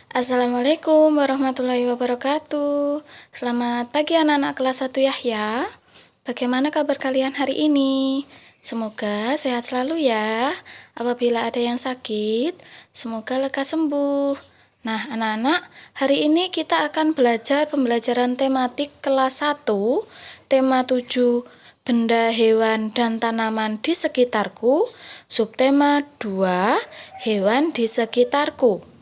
Assalamualaikum warahmatullahi wabarakatuh. Selamat pagi anak-anak kelas 1 Yahya. Bagaimana kabar kalian hari ini? Semoga sehat selalu ya. Apabila ada yang sakit, semoga lekas sembuh. Nah, anak-anak, hari ini kita akan belajar pembelajaran tematik kelas 1, tema 7, benda, hewan, dan tanaman di sekitarku, subtema 2, hewan di sekitarku.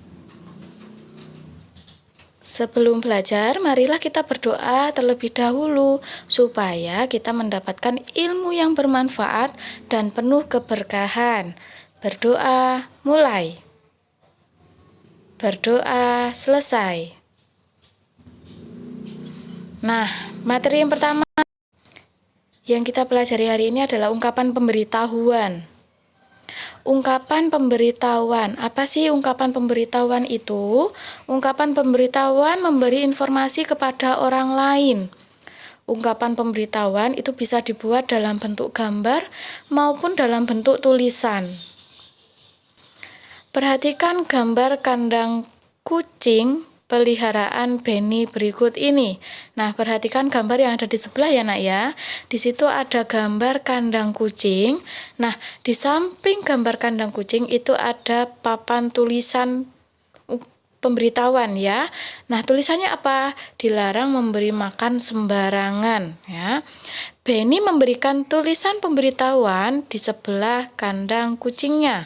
Sebelum belajar, marilah kita berdoa terlebih dahulu supaya kita mendapatkan ilmu yang bermanfaat dan penuh keberkahan. Berdoa mulai. Berdoa selesai. Nah, materi yang pertama yang kita pelajari hari ini adalah ungkapan pemberitahuan. Ungkapan pemberitahuan. Apa sih ungkapan pemberitahuan itu? Ungkapan pemberitahuan memberi informasi kepada orang lain. Ungkapan pemberitahuan itu bisa dibuat dalam bentuk gambar maupun dalam bentuk tulisan. Perhatikan gambar kandang kucing peliharaan Benny berikut ini. Nah, perhatikan gambar yang ada di sebelah ya, Nak ya. Di situ ada gambar kandang kucing. Nah, di samping gambar kandang kucing itu ada papan tulisan pemberitahuan ya. Nah, tulisannya apa? Dilarang memberi makan sembarangan ya. Benny memberikan tulisan pemberitahuan di sebelah kandang kucingnya.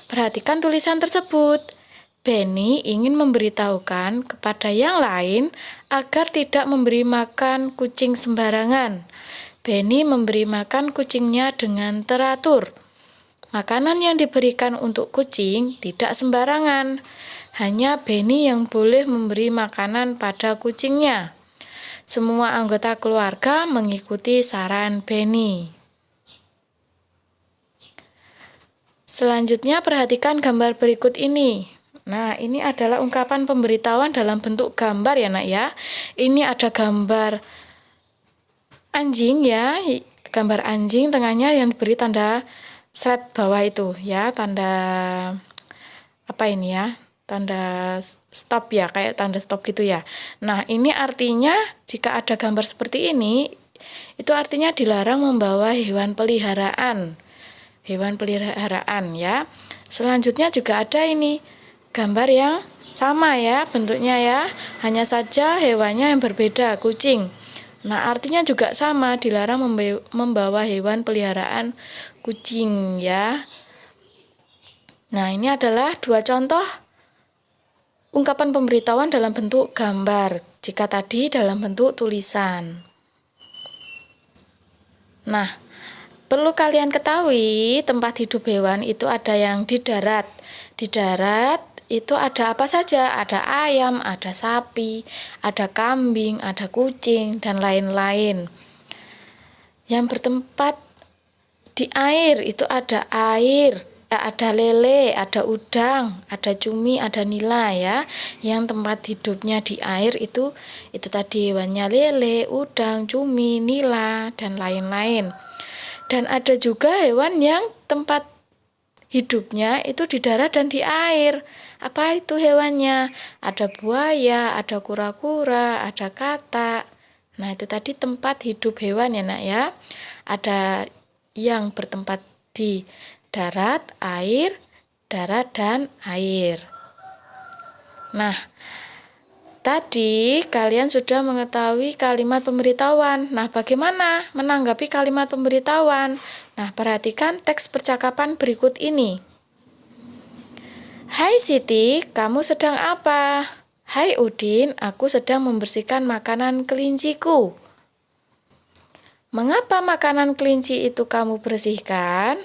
Perhatikan tulisan tersebut. Benny ingin memberitahukan kepada yang lain agar tidak memberi makan kucing sembarangan. Benny memberi makan kucingnya dengan teratur. Makanan yang diberikan untuk kucing tidak sembarangan. Hanya Benny yang boleh memberi makanan pada kucingnya. Semua anggota keluarga mengikuti saran Benny. Selanjutnya perhatikan gambar berikut ini. Nah, ini adalah ungkapan pemberitahuan dalam bentuk gambar ya, Nak ya. Ini ada gambar anjing ya, gambar anjing tengahnya yang diberi tanda seret bawah itu ya, tanda apa ini ya? Tanda stop ya, kayak tanda stop gitu ya. Nah, ini artinya jika ada gambar seperti ini, itu artinya dilarang membawa hewan peliharaan. Hewan peliharaan ya. Selanjutnya juga ada ini gambar yang sama ya bentuknya ya, hanya saja hewannya yang berbeda, kucing. Nah, artinya juga sama, dilarang membawa hewan peliharaan kucing ya. Nah, ini adalah dua contoh ungkapan pemberitahuan dalam bentuk gambar, jika tadi dalam bentuk tulisan. Nah, perlu kalian ketahui, tempat hidup hewan itu ada yang di darat. Di darat itu ada apa saja? Ada ayam, ada sapi, ada kambing, ada kucing, dan lain-lain. Yang bertempat di air itu ada lele, ada udang, ada cumi, ada nila ya. Yang tempat hidupnya di air itu tadi hewannya lele, udang, cumi, nila, dan lain-lain. Dan ada juga hewan yang tempat hidupnya itu di darat dan di air. Apa itu hewannya? Ada buaya, ada kura-kura, ada katak. Nah, itu tadi tempat hidup hewan ya, Nak ya. Ada yang bertempat di darat, dan air. Nah, tadi kalian sudah mengetahui kalimat pemberitahuan. Nah, bagaimana menanggapi kalimat pemberitahuan? Nah, perhatikan teks percakapan berikut ini. Hai Siti, kamu sedang apa? Hai Udin, aku sedang membersihkan makanan kelinciku. Mengapa makanan kelinci itu kamu bersihkan?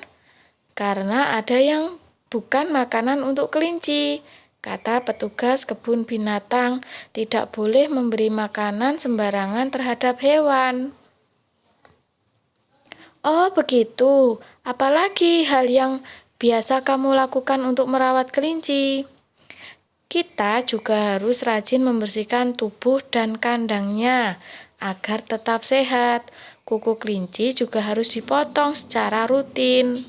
Karena ada yang bukan makanan untuk kelinci. Kata petugas kebun binatang, tidak boleh memberi makanan sembarangan terhadap hewan. Oh, begitu. Apalagi hal yang biasa kamu lakukan untuk merawat kelinci? Kita juga harus rajin membersihkan tubuh dan kandangnya agar tetap sehat. Kuku kelinci juga harus dipotong secara rutin.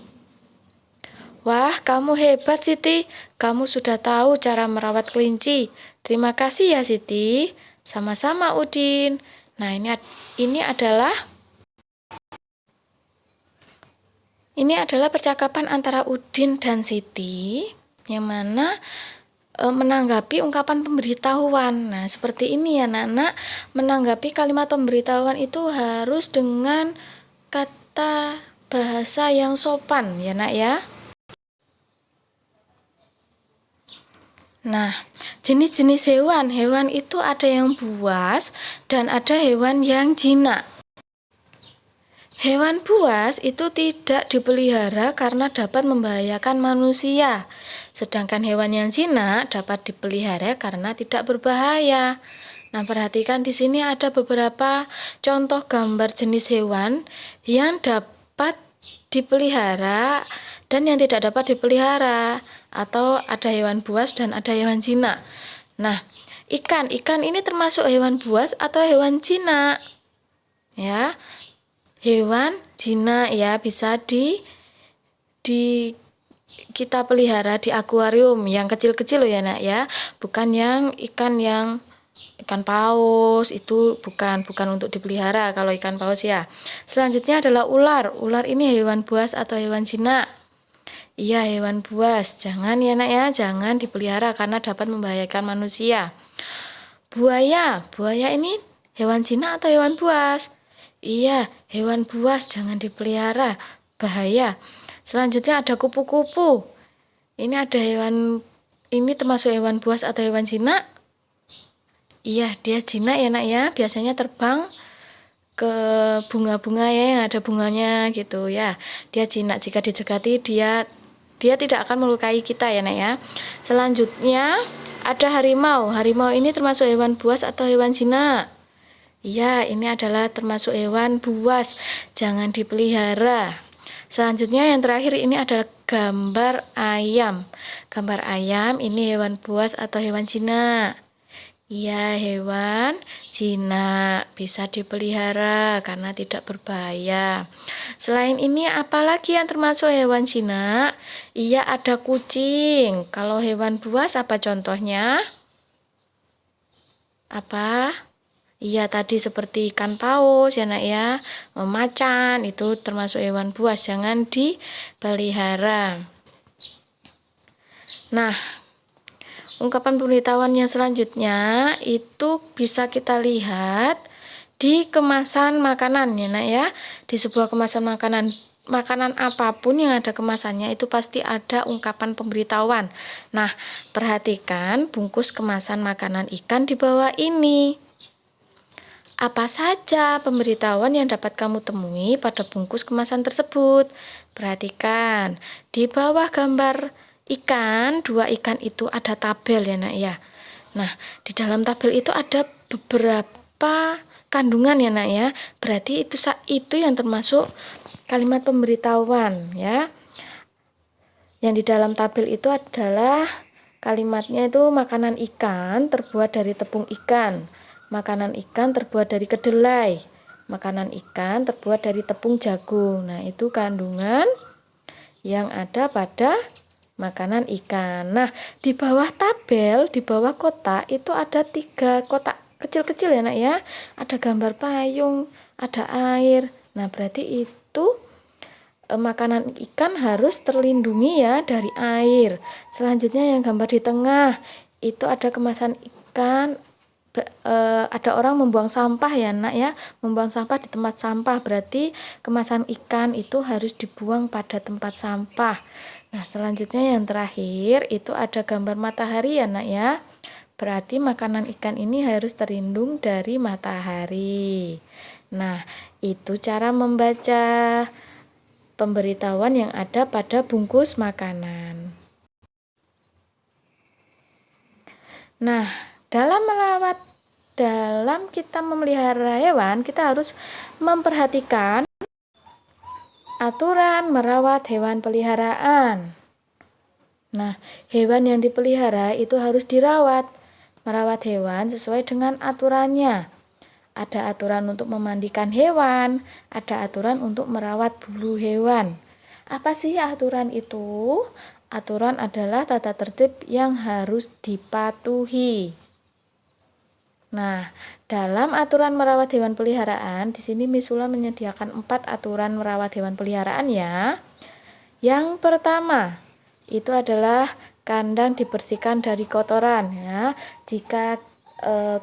Wah, kamu hebat Siti. Kamu sudah tahu cara merawat kelinci. Terima kasih ya Siti. Sama-sama Udin. Nah, ini adalah percakapan antara Udin dan Siti yang mana menanggapi ungkapan pemberitahuan. Nah, seperti ini ya, anak-anak. Menanggapi kalimat pemberitahuan itu harus dengan kata bahasa yang sopan ya, Nak ya. Nah, jenis-jenis hewan. Hewan itu ada yang buas dan ada hewan yang jinak. Hewan buas itu tidak dipelihara karena dapat membahayakan manusia. Sedangkan hewan yang jinak dapat dipelihara karena tidak berbahaya. Nah, perhatikan di sini ada beberapa contoh gambar jenis hewan yang dapat dipelihara dan yang tidak dapat dipelihara, atau ada hewan buas dan ada hewan jinak. Nah, ikan ini termasuk hewan buas atau hewan jinak? Ya, hewan jinak ya, bisa kita pelihara di akuarium yang kecil-kecil loh ya Nak ya, bukan yang ikan paus, itu bukan untuk dipelihara kalau ikan paus ya. Selanjutnya adalah ular. Ular ini hewan buas atau hewan jinak? Iya, hewan buas. Jangan ya Nak ya, jangan dipelihara karena dapat membahayakan manusia. Buaya ini hewan jinak atau hewan buas? Iya, hewan buas, jangan dipelihara, bahaya. Selanjutnya ada kupu-kupu. Ini termasuk hewan buas atau hewan jinak? Iya, dia jinak ya Nak ya, biasanya terbang ke bunga-bunga ya yang ada bunganya gitu ya. Dia jinak, jika didekati dia tidak akan melukai kita ya Nak ya. Selanjutnya ada harimau. Harimau ini termasuk hewan buas atau hewan jinak? Iya, ini adalah termasuk hewan buas, jangan dipelihara. Selanjutnya yang terakhir ini adalah gambar ayam. Gambar ayam ini hewan buas atau hewan jinak? Iya, hewan jinak, bisa dipelihara karena tidak berbahaya. Selain ini, apalagi yang termasuk hewan jinak? Iya, ada kucing. Kalau hewan buas apa contohnya? Apa? Iya, tadi seperti ikan paus ya Nak ya, macan itu termasuk hewan buas, jangan dipelihara. Nah, ungkapan pemberitahuan yang selanjutnya itu bisa kita lihat di kemasan makanan ya Nak ya. Di sebuah kemasan makanan apapun yang ada kemasannya itu pasti ada ungkapan pemberitahuan. Nah, perhatikan bungkus kemasan makanan ikan di bawah ini. Apa saja pemberitahuan yang dapat kamu temui pada bungkus kemasan tersebut? Perhatikan, di bawah gambar ikan, 2 ikan itu ada tabel ya Nak ya. Nah, di dalam tabel itu ada beberapa kandungan ya Nak ya. Berarti itu yang termasuk kalimat pemberitahuan ya. Yang di dalam tabel itu adalah kalimatnya itu makanan ikan terbuat dari tepung ikan. Makanan ikan terbuat dari kedelai. Makanan ikan terbuat dari tepung jagung. Nah, itu kandungan yang ada pada makanan ikan. Nah, di bawah tabel, di bawah kotak itu ada 3 kotak kecil-kecil ya Nak ya. Ada gambar payung, ada air. Nah, berarti itu makanan ikan harus terlindungi ya dari air. Selanjutnya yang gambar di tengah itu ada kemasan ikan. Ada orang membuang sampah ya Nak ya, membuang sampah di tempat sampah, berarti kemasan ikan itu harus dibuang pada tempat sampah. Nah, selanjutnya yang terakhir itu ada gambar matahari ya Nak ya, berarti makanan ikan ini harus terlindung dari matahari. Nah, itu cara membaca pemberitahuan yang ada pada bungkus makanan. Nah, dalam kita memelihara hewan, kita harus memperhatikan aturan merawat hewan peliharaan. Nah, hewan yang dipelihara itu harus dirawat. Merawat hewan sesuai dengan aturannya. Ada aturan untuk memandikan hewan, ada aturan untuk merawat bulu hewan, Apa sih aturan itu? Aturan adalah tata tertib yang harus dipatuhi. Nah, dalam aturan merawat hewan peliharaan, di sini Misula menyediakan 4 aturan merawat hewan peliharaan ya. Yang pertama, itu adalah kandang dibersihkan dari kotoran ya. Jika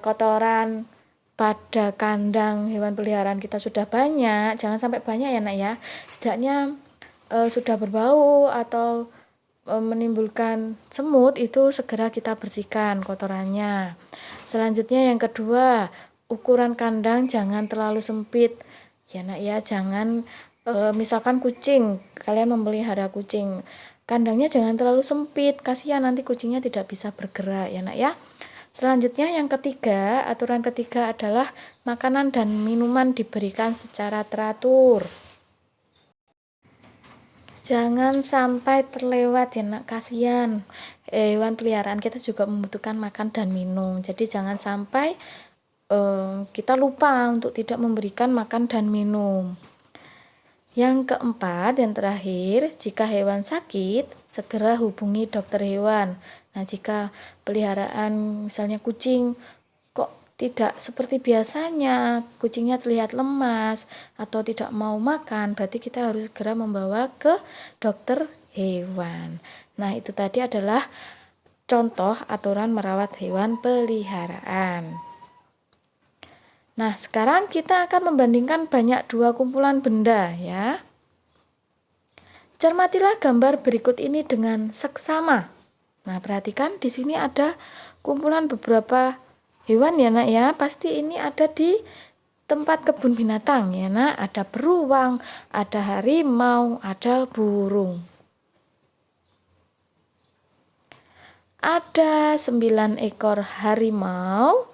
kotoran pada kandang hewan peliharaan kita sudah banyak, jangan sampai banyak ya nak ya. Setidaknya sudah berbau atau menimbulkan semut, itu segera kita bersihkan kotorannya. Selanjutnya yang kedua, ukuran kandang jangan terlalu sempit ya nak ya. Jangan misalkan kucing, kalian memelihara kucing, kandangnya jangan terlalu sempit, kasihan nanti kucingnya tidak bisa bergerak ya nak ya. Selanjutnya yang ketiga, aturan ketiga adalah makanan dan minuman diberikan secara teratur. Jangan sampai terlewat ya nak, kasihan hewan peliharaan kita juga membutuhkan makan dan minum. Jadi jangan sampai kita lupa untuk tidak memberikan makan dan minum. Yang keempat, yang terakhir, jika hewan sakit, segera hubungi dokter hewan. Nah, jika peliharaan misalnya kucing kok tidak seperti biasanya, kucingnya terlihat lemas atau tidak mau makan, berarti kita harus segera membawa ke dokter hewan. Nah, itu tadi adalah contoh aturan merawat hewan peliharaan. Nah, sekarang kita akan membandingkan banyak dua kumpulan benda ya. Cermatilah gambar berikut ini dengan seksama. Nah, perhatikan di sini ada kumpulan beberapa hewan ya nak ya. Pasti ini ada di tempat kebun binatang ya nak. Ada beruang, ada harimau, ada burung. Ada 9 ekor harimau,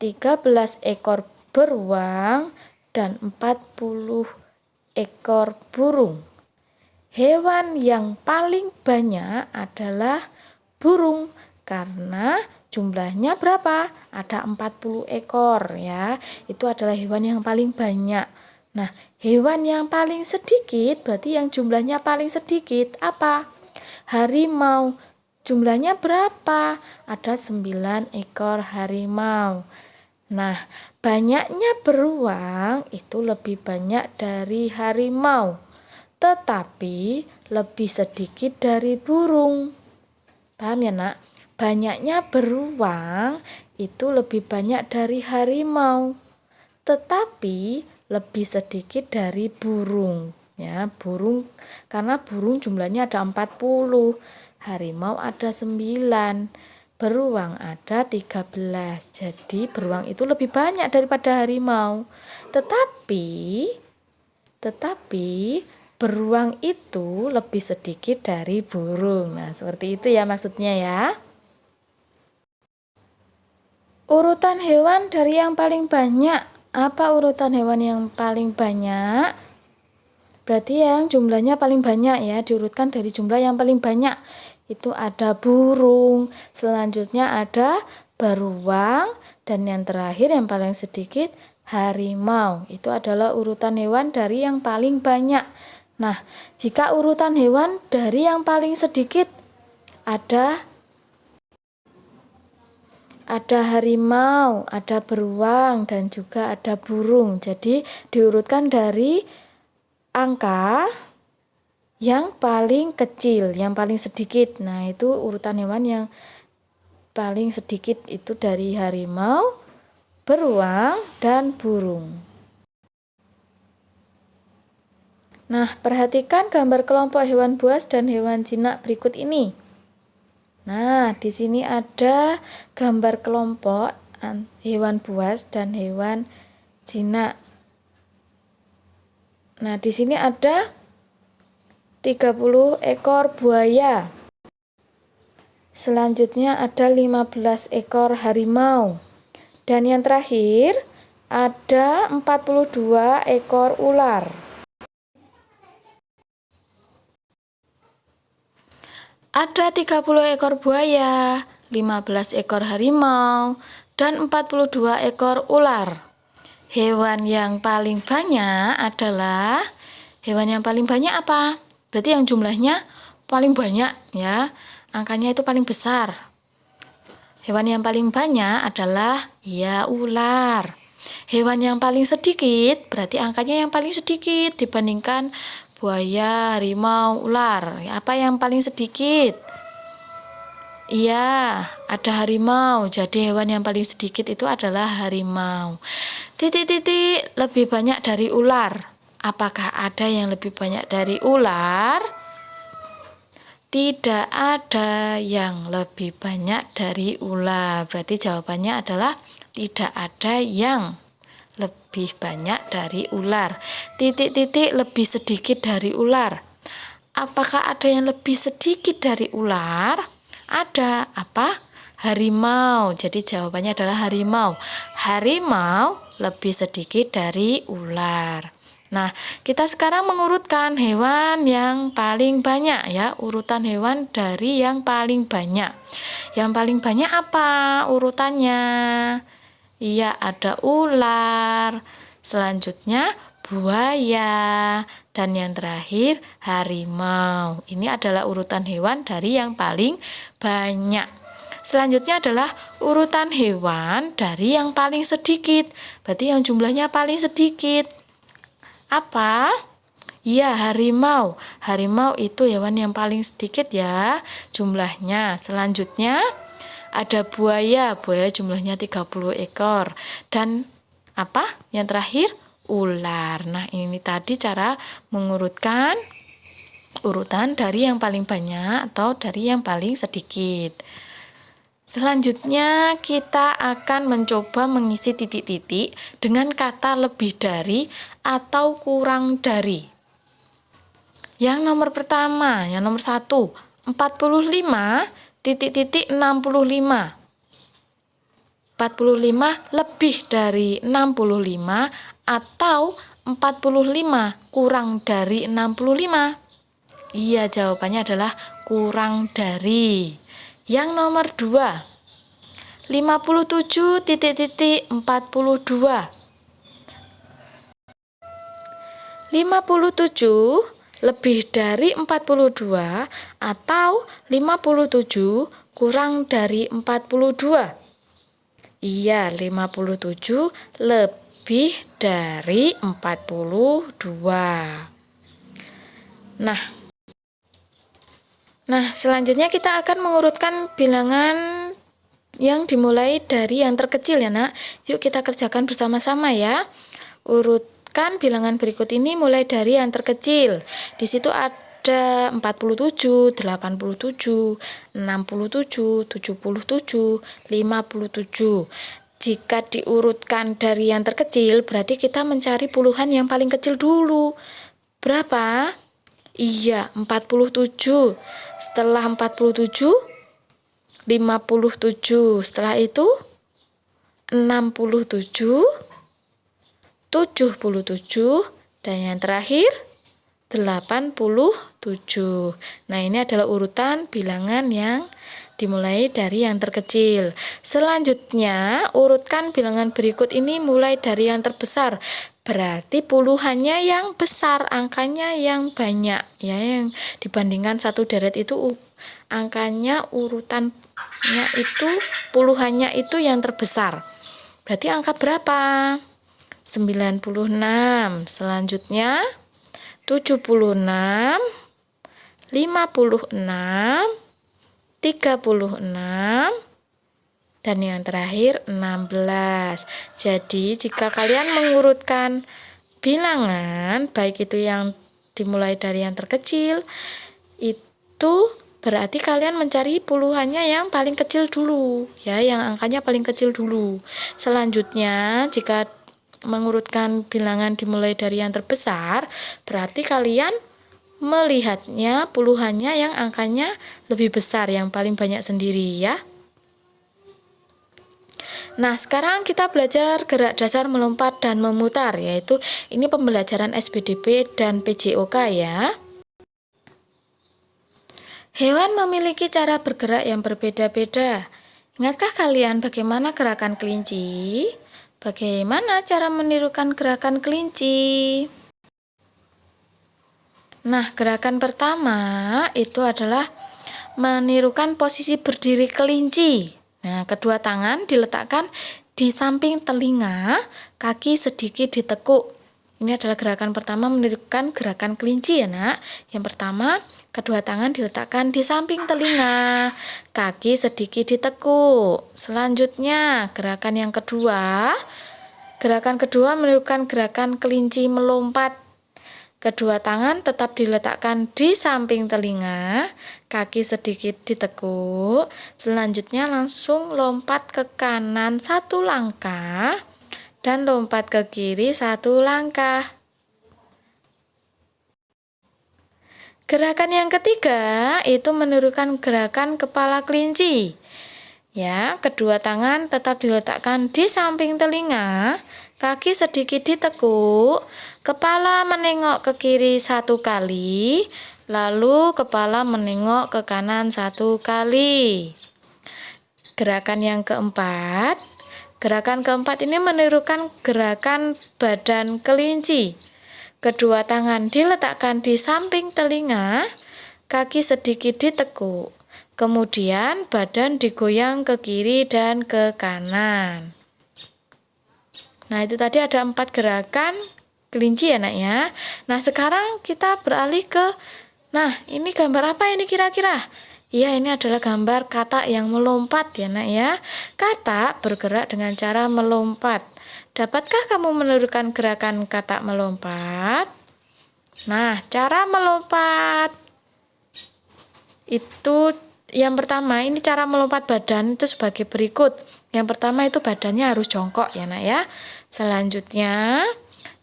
13 ekor beruang, dan 40 ekor burung. Hewan yang paling banyak adalah burung karena jumlahnya berapa? Ada 40 ekor ya. Itu adalah hewan yang paling banyak. Nah, hewan yang paling sedikit berarti yang jumlahnya paling sedikit apa? Harimau. Jumlahnya berapa? Ada 9 ekor harimau. Nah, banyaknya beruang itu lebih banyak dari harimau, tetapi lebih sedikit dari burung. Paham ya nak? Banyaknya beruang itu lebih banyak dari harimau, tetapi lebih sedikit dari burung. Ya, burung, karena burung jumlahnya ada 40, harimau ada 9, beruang ada 13. Jadi beruang itu lebih banyak daripada harimau. Tetapi beruang itu lebih sedikit dari burung. Nah, seperti itu ya maksudnya ya. Urutan hewan dari yang paling banyak. Apa urutan hewan yang paling banyak? Berarti yang jumlahnya paling banyak ya, diurutkan dari jumlah yang paling banyak. Itu ada burung, selanjutnya ada beruang, dan yang terakhir yang paling sedikit harimau. Itu adalah urutan hewan dari yang paling banyak. Nah, jika urutan hewan dari yang paling sedikit ada harimau, ada beruang, dan juga ada burung. Jadi diurutkan dari angka yang paling kecil, yang paling sedikit. Nah, itu urutan hewan yang paling sedikit itu dari harimau, beruang, dan burung. Nah, perhatikan gambar kelompok hewan buas dan hewan jinak berikut ini. Nah, di sini ada gambar kelompok hewan buas dan hewan jinak. Nah, di sini ada 30 ekor buaya. Selanjutnya ada 15 ekor harimau. Dan yang terakhir ada 42 ekor ular. Ada 30 ekor buaya, 15 ekor harimau, dan 42 ekor ular. Hewan yang paling banyak adalah hewan yang paling banyak apa? berarti yang jumlahnya paling banyak ya, angkanya itu paling besar. Hewan yang paling banyak adalah ya ular. Hewan yang paling sedikit berarti angkanya yang paling sedikit dibandingkan buaya, harimau, ular. Apa yang paling sedikit? Iya, ada harimau. Jadi hewan yang paling sedikit itu adalah harimau. Titik-titik lebih banyak dari ular. Apakah ada yang lebih banyak dari ular? Tidak ada yang lebih banyak dari ular. Berarti jawabannya adalah tidak ada yang lebih banyak dari ular. Titik-titik lebih sedikit dari ular. Apakah ada yang lebih sedikit dari ular? Ada. Apa? Harimau. Jadi jawabannya adalah harimau. Harimau lebih sedikit dari ular. Nah, kita sekarang mengurutkan hewan yang paling banyak ya, urutan hewan dari yang paling banyak. Yang paling banyak apa urutannya? Iya, ada ular. Selanjutnya buaya dan yang terakhir harimau. Ini adalah urutan hewan dari yang paling banyak. Selanjutnya adalah urutan hewan dari yang paling sedikit. Berarti yang jumlahnya paling sedikit. Apa? Ya, harimau. Harimau itu hewan yang paling sedikit ya jumlahnya. Selanjutnya ada buaya. Buaya jumlahnya 30 ekor. Dan apa? Yang terakhir ular. Nah, ini tadi cara mengurutkan urutan dari yang paling banyak atau dari yang paling sedikit. Selanjutnya kita akan mencoba mengisi titik-titik dengan kata lebih dari atau kurang dari. Yang nomor pertama, yang nomor 1, 45 titik-titik 65. 45 lebih dari 65 atau 45 kurang dari 65. Iya, jawabannya adalah kurang dari. Yang nomor 2, 57 titik-titik 42. 57 lebih dari 42 atau 57 kurang dari 42. Iya, 57 lebih dari 42. Nah, selanjutnya kita akan mengurutkan bilangan yang dimulai dari yang terkecil ya, Nak. Yuk kita kerjakan bersama-sama ya. Urutkan bilangan berikut ini mulai dari yang terkecil. Di situ ada 47, 87, 67, 77, 57. Jika diurutkan dari yang terkecil, berarti kita mencari puluhan yang paling kecil dulu. Berapa? Iya, 47. Setelah 47, 57. Setelah itu 67, 77, dan yang terakhir 87. Nah, ini adalah urutan bilangan yang dimulai dari yang terkecil. Selanjutnya, urutkan bilangan berikut ini mulai dari yang terbesar. Berarti puluhannya yang besar, angkanya yang banyak ya, yang dibandingkan satu deret itu angkanya urutannya itu puluhannya itu yang terbesar. Berarti angka berapa? 96. Selanjutnya 76, 56, 36, dan yang terakhir 16. Jadi jika kalian mengurutkan bilangan, baik itu yang dimulai dari yang terkecil, itu berarti kalian mencari puluhannya yang paling kecil dulu ya, yang angkanya paling kecil dulu. Selanjutnya jika mengurutkan bilangan dimulai dari yang terbesar, berarti kalian melihatnya puluhannya yang angkanya lebih besar, yang paling banyak sendiri ya. Nah, sekarang kita belajar gerak dasar melompat dan memutar, yaitu ini pembelajaran SPDP dan PJOK ya. Hewan memiliki cara bergerak yang berbeda-beda. Ingatkah kalian bagaimana gerakan kelinci? Bagaimana cara menirukan gerakan kelinci? Nah, gerakan pertama itu adalah menirukan posisi berdiri kelinci. Nah, kedua tangan diletakkan di samping telinga, kaki sedikit ditekuk. Ini adalah gerakan pertama menirukan gerakan kelinci ya nak. Yang pertama, kedua tangan diletakkan di samping telinga, kaki sedikit ditekuk. Selanjutnya, gerakan kedua menirukan gerakan kelinci melompat. Kedua tangan tetap diletakkan di samping telinga, kaki sedikit ditekuk. Selanjutnya langsung lompat ke kanan 1 langkah dan lompat ke kiri 1 langkah. Gerakan yang ketiga itu menirukan gerakan kepala kelinci. Ya, kedua tangan tetap diletakkan di samping telinga, kaki sedikit ditekuk, kepala menengok ke kiri 1 kali, lalu kepala menengok ke kanan 1 kali. Gerakan keempat ini menirukan gerakan badan kelinci. Kedua tangan diletakkan di samping telinga, kaki sedikit ditekuk. Kemudian badan digoyang ke kiri dan ke kanan. Nah, itu tadi ada 4 gerakan kelinci ya nak ya. Nah, sekarang kita beralih ke, nah ini gambar apa ini kira-kira? Iya, ini adalah gambar katak yang melompat ya nak ya. Katak bergerak dengan cara melompat. Dapatkah kamu menirukan gerakan katak melompat? Nah, cara melompat itu yang pertama, ini cara melompat badan itu sebagai berikut. Yang pertama itu badannya harus jongkok ya nak ya. Selanjutnya,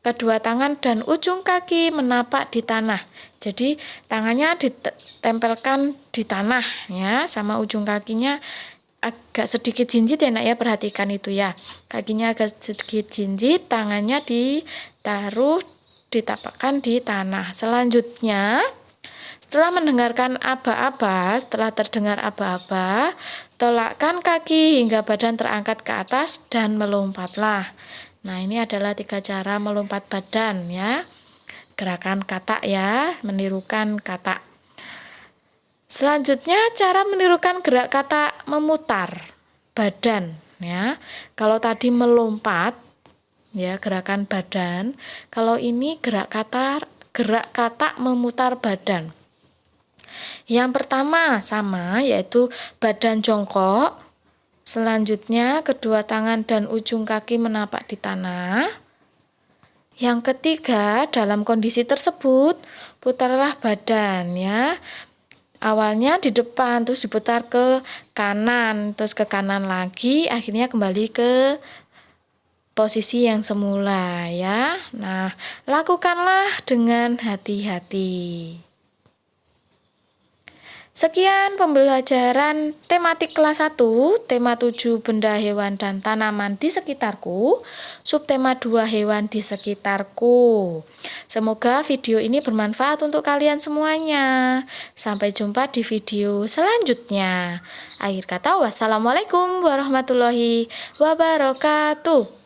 kedua tangan dan ujung kaki menapak di tanah. Jadi tangannya ditempelkan di tanah ya, sama ujung kakinya agak sedikit jinjit ya nak ya, perhatikan itu ya. Kakinya agak sedikit jinjit, tangannya ditapakkan di tanah. Selanjutnya, setelah terdengar aba-aba, tolakkan kaki hingga badan terangkat ke atas dan melompatlah. Nah, ini adalah 3 cara melompat badan ya. Gerakan katak ya, menirukan katak. Selanjutnya, cara menirukan gerak katak memutar badan ya. Kalau tadi melompat ya, gerakan badan. Kalau ini gerak katak memutar badan. Yang pertama sama, yaitu badan jongkok. Selanjutnya kedua tangan dan ujung kaki menapak di tanah. Yang ketiga, dalam kondisi tersebut putarlah badan ya. Awalnya di depan, terus diputar ke kanan, terus ke kanan lagi, akhirnya kembali ke posisi yang semula ya. Nah, lakukanlah dengan hati-hati. Sekian pembelajaran tematik kelas 1, tema 7 benda hewan dan tanaman di sekitarku, subtema 2 hewan di sekitarku. Semoga video ini bermanfaat untuk kalian semuanya. Sampai jumpa di video selanjutnya. Akhir kata, wassalamualaikum warahmatullahi wabarakatuh.